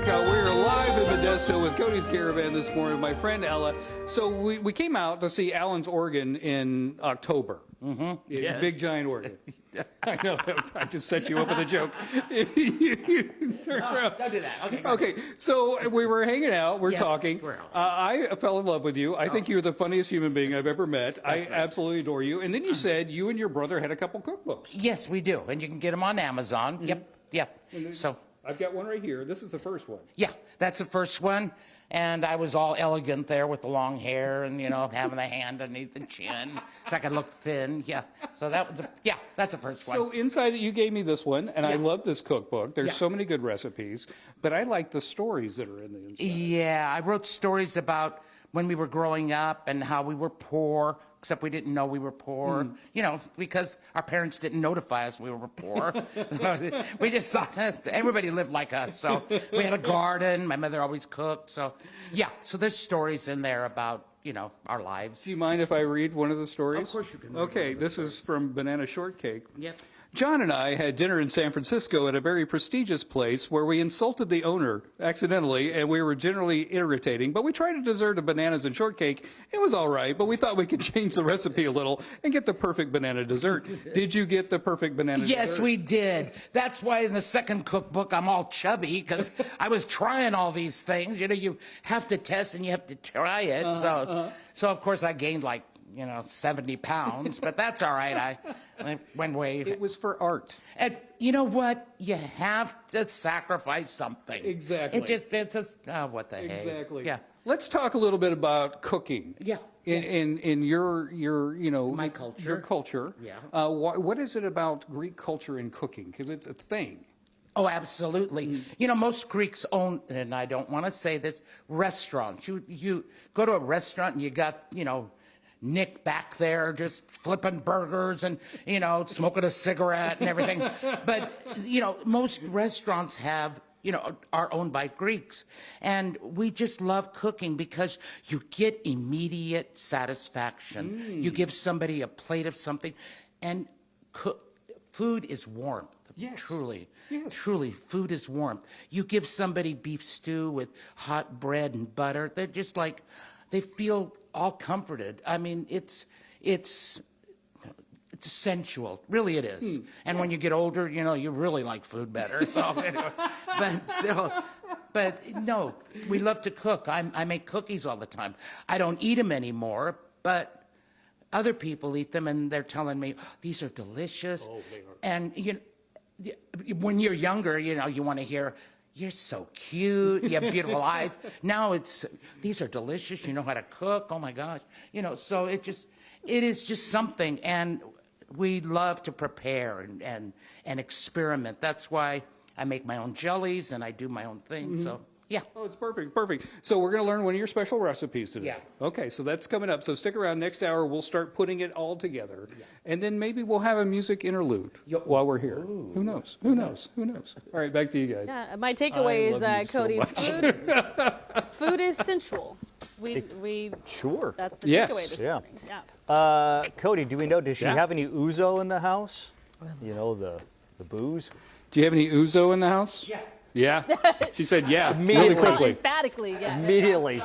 We're live in Modesto with Cody's Caravan this morning, my friend Ella. So we came out to see Allen's organ in October. Mm-hmm. Yes. Big, giant organ. I know, I just set you up with a joke. Don't do that. Okay. Okay, so we were hanging out, we're Yes, talking. I fell in love with you. I think you're the funniest human being I've ever met. I absolutely adore you. And then you said you and your brother had a couple cookbooks. Yes, we do. And you can get them on Amazon. Mm-hmm. Yep. So I've got one right here. This is the first one. yeah, that's the first one. And I was all elegant there with the long hair and, having the hand underneath the chin so I could look thin. Yeah. So that's the first one. So inside it, you gave me this one, and I love this cookbook. There's Yeah. so many good recipes, but I like the stories that are in the inside. Yeah, I wrote stories about when we were growing up and how we were poor, except we didn't know we were poor, because our parents didn't notify us we were poor. We just thought everybody lived like us. So we had a garden. My mother always cooked. So, so there's stories in there about, our lives. Do you mind if I read one of the stories? Of course you can. Okay, this is from Banana Shortcake. Yep. John and I had dinner in San Francisco at a very prestigious place where we insulted the owner accidentally, and we were generally irritating, but we tried a dessert of bananas and shortcake. It was all right, but we thought we could change the recipe a little and get the perfect banana dessert. Did you get the perfect banana dessert? Yes, we did. That's why in the second cookbook I'm all chubby, because I was trying all these things. You have to test and you have to try it. So of course I gained 70 pounds, but that's all right. I went way. It was for art. And you know what? You have to sacrifice something. Exactly. It's just, what the heck. Exactly. Yeah. Let's talk a little bit about cooking. Yeah. In your My culture. Your culture. Yeah. What is it about Greek culture in cooking? Because it's a thing. Oh, absolutely. Most Greeks own, and I don't want to say this, restaurants. You go to a restaurant and you got, Nick back there just flipping burgers and, smoking a cigarette and everything. But, most restaurants have, are owned by Greeks. And we just love cooking because you get immediate satisfaction. You give somebody a plate of something, and food is warmth. Yes. Truly. Yes. Truly, food is warmth. You give somebody beef stew with hot bread and butter, they're just they feel all comforted. I mean, it's sensual. Really it is. And when you get older, you really like food better. So, anyway, but no, we love to cook. I make cookies all the time. I don't eat them anymore, but other people eat them, and they're telling me, these are delicious. Oh, they are. And, when you're younger, you want to hear, you're so cute, you have beautiful eyes. Now these are delicious, you know how to cook, oh my gosh. So it is just something, and we love to prepare and experiment. That's why I make my own jellies and I do my own thing, so. Yeah. Oh, it's perfect. So we're going to learn one of your special recipes today. Yeah. Okay, so that's coming up. So stick around. Next hour, we'll start putting it all together. Yeah. And then maybe we'll have a music interlude while we're here. Ooh. Who knows? All right, back to you guys. Yeah, my takeaway is, Cody, food is sensual. Sure. That's the takeaway this morning. Yeah. Cody, do we know, does she have any ouzo in the house? The booze? Do you have any ouzo in the house? Yeah. Yeah? She said yeah, really Immediately. quickly. Emphatically, yeah. Immediately.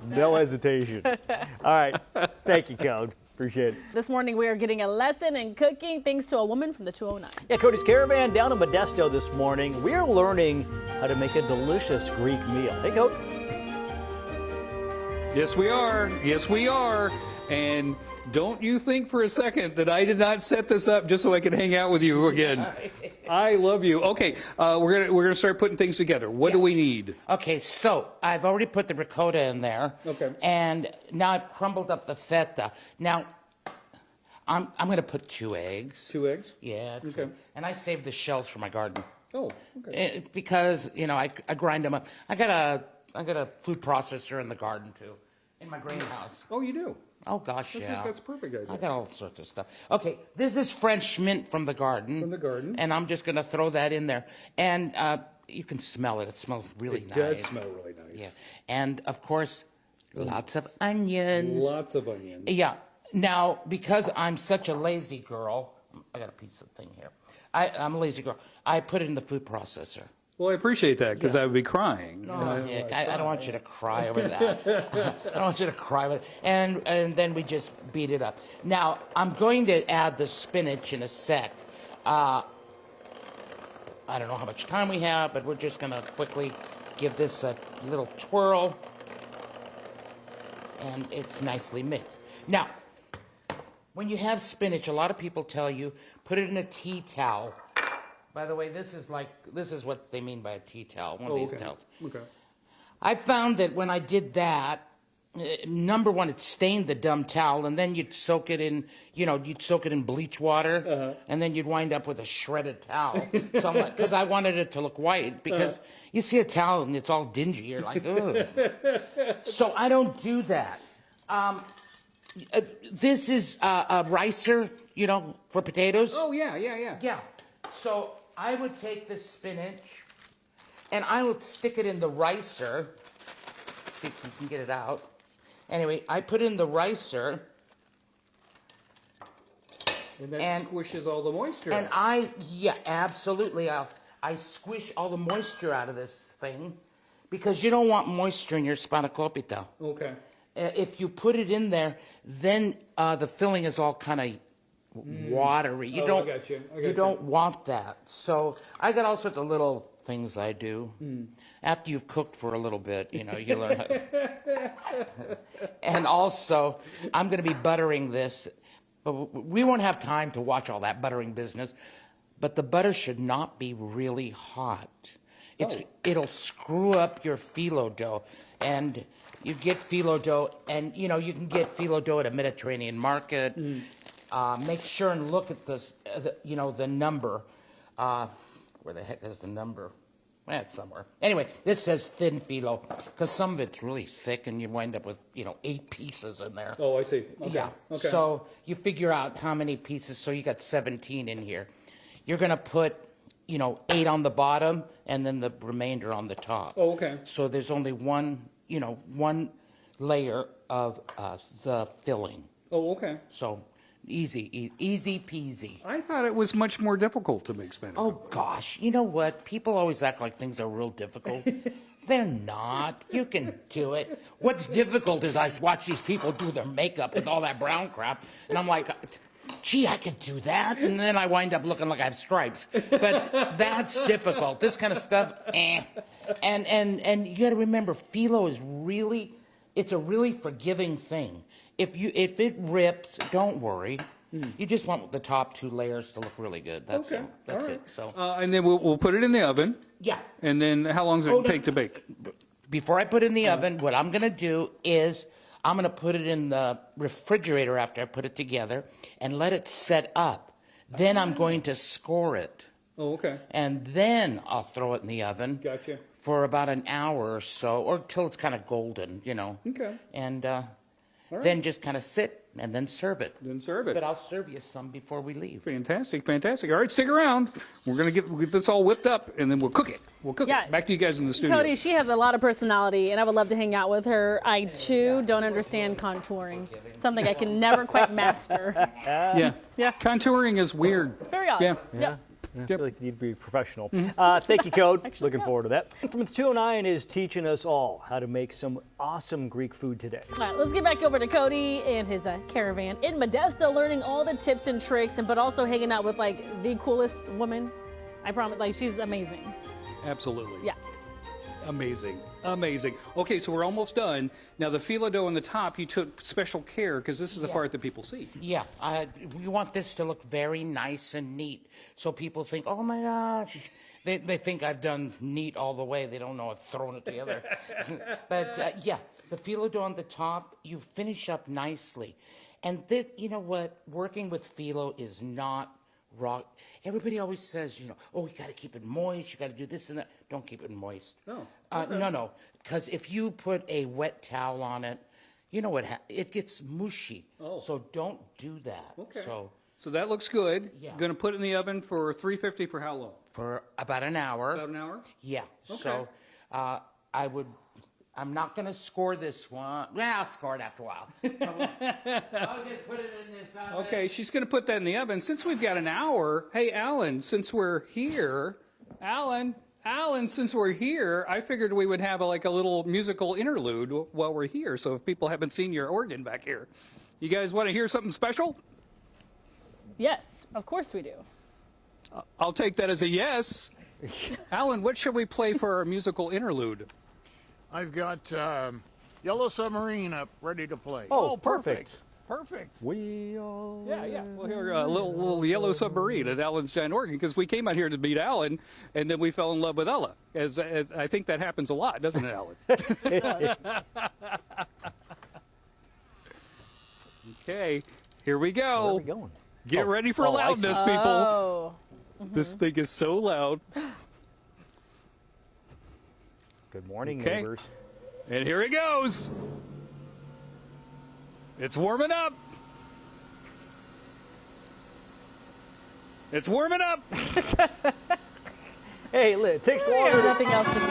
No hesitation. All right. Thank you, Code. Appreciate it. This morning we are getting a lesson in cooking thanks to a woman from the 209. Yeah, Cody's Caravan down in Modesto this morning. We are learning how to make a delicious Greek meal. Hey, Code. Yes, we are. Yes, we are. And don't you think for a second that I did not set this up just so I could hang out with you again. I love you. Okay, we're gonna start putting things together. What do we need? Okay, so I've already put the ricotta in there. Okay. And now I've crumbled up the feta. Now, I'm going to put 2 eggs. 2 eggs? Yeah. Okay. And I saved the shells for my garden. Oh, okay. Because, I grind them up. I got a food processor in the garden, too, in my greenhouse. Oh, you do? Oh, gosh, yeah. That's a perfect idea. I got all sorts of stuff. Okay, this is French mint from the garden. From the garden. And I'm just going to throw that in there. And you can smell it. It smells really nice. It does smell really nice. Yeah. And, of course, lots of onions. Lots of onions. Yeah. Now, because I'm such a lazy girl, I got a piece of thing here. I'm a lazy girl. I put it in the food processor. Well, I appreciate that because I would be crying. Oh, Nick, I don't want you to cry over that. I don't want you to cry over it. And then we just beat it up. Now, I'm going to add the spinach in a sec. I don't know how much time we have, but we're just going to quickly give this a little twirl. And it's nicely mixed. Now, when you have spinach, a lot of people tell you, put it in a tea towel. By the way, this is what they mean by a tea towel, one of these towels. Okay. I found that when I did that, number one, it stained the dumb towel, and then you'd soak it in, you'd soak it in bleach water, and then you'd wind up with a shredded towel. So because I wanted it to look white, because you see a towel and it's all dingy, you're like, ugh. So I don't do that. This is a ricer, for potatoes. Oh, yeah. Yeah. So I would take the spinach and I would stick it in the ricer. See if you can get it out. Anyway, I put in the ricer. And that squishes all the moisture And out. absolutely. I squish all the moisture out of this thing because you don't want moisture in your Spanakopita. Okay. If you put it in there, then the filling is all kind of watery. You I got you. You don't want that. So I got all sorts of little things I do. After you've cooked for a little bit, you learn how to. And also, I'm going to be buttering this. But we won't have time to watch all that buttering business. But the butter should not be really hot. It'll screw up your phyllo dough. And you get phyllo dough, and you can get phyllo dough at a Mediterranean market. Make sure and look at this, the number. Where the heck is the number? Well, it's somewhere. Anyway, this says thin phyllo because some of it's really thick, and you wind up with 8 pieces in there. Oh, I see. Okay. Yeah. Okay. So you figure out how many pieces. So you got 17 in here. You're gonna put 8 on the bottom, and then the remainder on the top. Oh, okay. So there's only one layer of the filling. Oh, okay. So easy peasy. I thought it was much more difficult to make Spanakopita. Oh gosh, you know what? People always act like things are real difficult. They're not. You can do it. What's difficult is I watch these people do their makeup with all that brown crap, and I'm like, gee, I could do that, and then I wind up looking like I have stripes. But that's difficult. This kind of stuff, And you got to remember, phyllo is it's a really forgiving thing. If it rips, don't worry. You just want the top 2 layers to look really good. That's Okay. it. That's All right. it. So And then we'll put it in the oven. yeah. And then how long does it take to bake? Before I put it in the oven, what I'm going to do is I'm going to put it in the refrigerator after I put it together and let it set up. Then I'm going to score it. Oh, okay. And then I'll throw it in the oven. Gotcha. For about an hour or so, or till it's kind of golden, Okay. And then just kind of sit and then serve it. Then serve it. But I'll serve you some before we leave. Fantastic. All right, stick around. We're going to get this all whipped up, and then we'll cook it. Yeah. Back to you guys in the studio. Cody, she has a lot of personality, and I would love to hang out with her. I, too, don't understand contouring, something I can never quite master. Yeah. Yeah. Contouring is weird. Very odd. Yeah. Yep. I feel like you need to be professional. Thank you, Code. Looking forward to that. From the 209 is teaching us all how to make some awesome Greek food today. All right, let's get back over to Cody and his caravan in Modesto, learning all the tips and tricks, but also hanging out with the coolest woman. I promise, she's amazing. Absolutely. Yeah. Amazing. Okay, so we're almost done. Now, the phyllo dough on the top, you took special care because this is the part that people see. Yeah, we want this to look very nice and neat, so people think, oh my gosh. They think I've done neat all the way. They don't know I've thrown it together. But the phyllo dough on the top, you finish up nicely. And this, you know what? Working with phyllo is not raw. Everybody always says, oh, you got to keep it moist. You got to do this and that. Don't keep it moist. No. No. Because if you put a wet towel on it, you know what? It gets mushy. Oh. So don't do that. Okay. So that looks good. Yeah. Going to put it in the oven for 350 for how long? for about an hour. About an hour? Yeah. Okay. So I'm not going to score this one. Well, I'll score it after a while. I'll just put it in this oven. Okay, she's going to put that in the oven. Since we've got an hour, hey, Alan, since we're here, Alan, Alan, since we're here, I figured we would have a little musical interlude while we're here. So if people haven't seen your organ back here, you guys want to hear something special? Yes, of course we do. I'll take that as a yes. Alan, what should we play for our musical interlude? I've got Yellow Submarine up, ready to play. Oh, perfect. Perfect. We all. Yeah. We'll hear a little Yellow Submarine at Alan's Giant Organ, because we came out here to meet Alan, and then we fell in love with Ella. As I think that happens a lot, doesn't it, Alan? Okay, here we go. Where are we going? Get ready for I see. loudness, people. Oh. This thing is so loud. Good morning, Okay. neighbors. And here it goes. It's warming up. It's warming up. Hey, it takes There's longer. nothing else to do.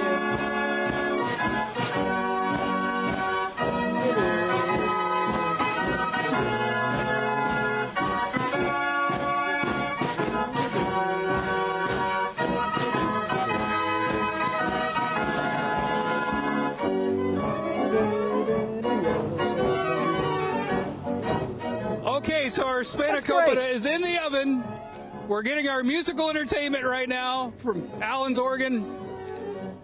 Okay, so our great. Spanakopita is in the oven. We're getting our musical entertainment right now from Alan's organ.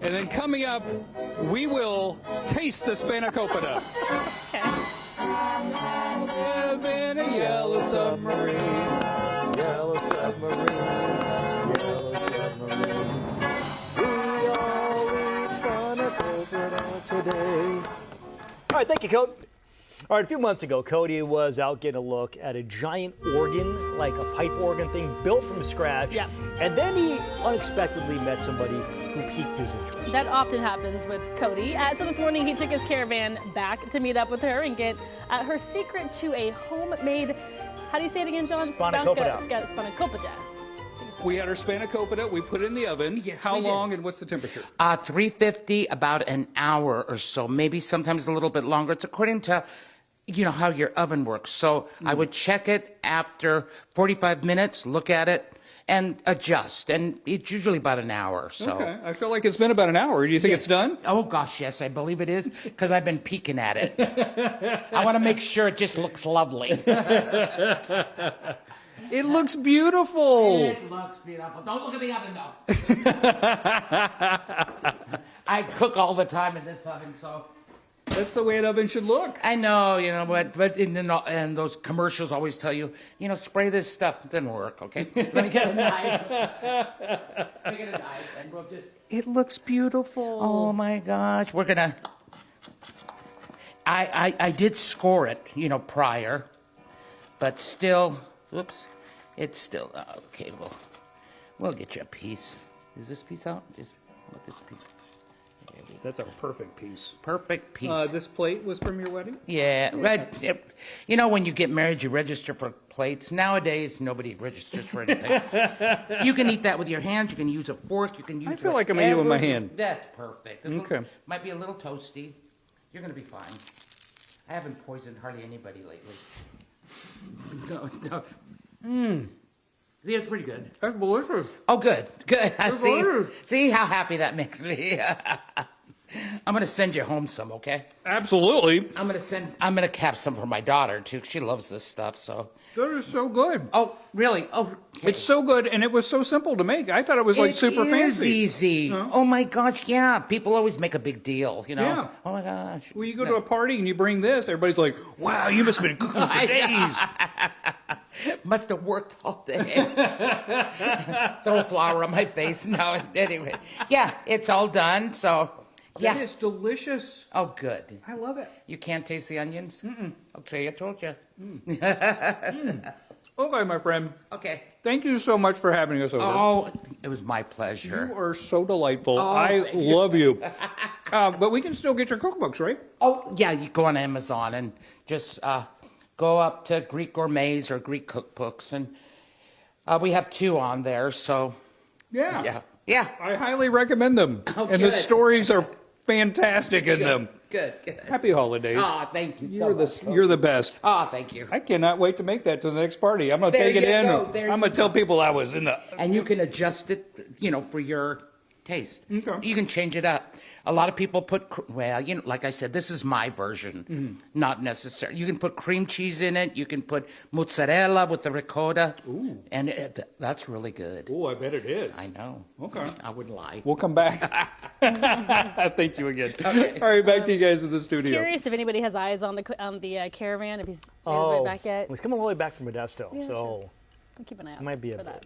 And then coming up, we will taste the Spanakopita. Live in a yellow submarine. Yellow submarine. Yellow submarine. We all eat Spanakopita today. All right, thank you, Cody. All right, a few months ago, Cody was out getting a look at a giant organ, like a pipe organ thing, built from scratch. Yeah. And then he unexpectedly met somebody who piqued his interest. That often happens with Cody. So this morning he took his Caravan back to meet up with her and get her secret to a homemade, how do you say it again, John? Spanakopita. Spanakopita. We had our Spanakopita. We put it in the oven. Yes, How we did. long and what's the temperature? 350, about an hour or so, maybe sometimes a little bit longer. It's according to, how your oven works. So I would check it after 45 minutes, look at it, and adjust. And it's usually about an hour. So. Okay, I feel like it's been about an hour. Do you think it's done? Oh, gosh, yes, I believe it is, because I've been peeking at it. I want to make sure it just looks lovely. It looks beautiful. It looks beautiful. Don't look at the oven, though. I cook all the time in this oven, so. That's the way an oven should look. I know, but and those commercials always tell you, spray this stuff. It didn't work, okay? Let me get a knife. Let me get a knife, and we'll just. It looks beautiful. Oh my gosh, we're gonna. I did score it, prior, but still, oops, it's still okay. We'll get you a piece. Is this piece out? Just let this piece. There we go. That's a perfect piece. Perfect piece. This plate was from your wedding? Yeah, when you get married, you register for plates. Nowadays, nobody registers for anything. You can eat that with your hands. You can use a fork. You can use. I feel like I'm gonna eat it with my hand. That's perfect. This Okay. might be a little toasty. You're gonna be fine. I haven't poisoned hardly anybody lately. No. Yeah, it's pretty good. That's delicious. Oh, good. delicious. See how happy that makes me. I'm gonna send you home some, okay? Absolutely. I'm gonna have some for my daughter too. She loves this stuff, so. That is so good. Oh, really? Oh, okay. It's so good, and it was so simple to make. I thought it was like super It is fancy. easy. Huh? Oh my gosh, yeah. People always make a big deal, Yeah. Oh my gosh. When you go to a party and you bring this, everybody's like, wow, you must have been cooking for days. Must have worked all day. Throw flour on my face. No, anyway. Yeah, it's all done, so. Yeah. That is delicious. Oh, good. I love it. You can't taste the onions? Okay, I told you. Okay, my friend. Okay. Thank you so much for having us over. Oh, it was my pleasure. You are so delightful. Oh, I thank you. love you. But we can still get your cookbooks, right? Oh, yeah, you go on Amazon and just go up to Greek Gourmets or Greek Cookbooks, and we have 2 on there, so Yeah. yeah. I highly recommend them. Oh, and the good. stories are fantastic in them. Good. Happy holidays. Oh, thank you You're so much. you're the best. Oh, thank you. I cannot wait to make that to the next party. I'm going to There take it you in. go. There I'm you going to tell go. people I was in the. And you can adjust it, for your taste. Okay. You can change it up. A lot of people put, well, you know, like I said, this is my version, not necessary. You can put cream cheese in it. You can put mozzarella with the ricotta. Ooh. And that's really good. Oh, I bet it is. I know. Okay. I wouldn't lie. We'll come back. Thank you again. Okay. All right, back to you guys in the studio. Curious if anybody has eyes on the Caravan, if he's made his way back yet. He's coming all the way back from Modesto, Yeah, so sure. I'll keep an eye out might be a for bit. that.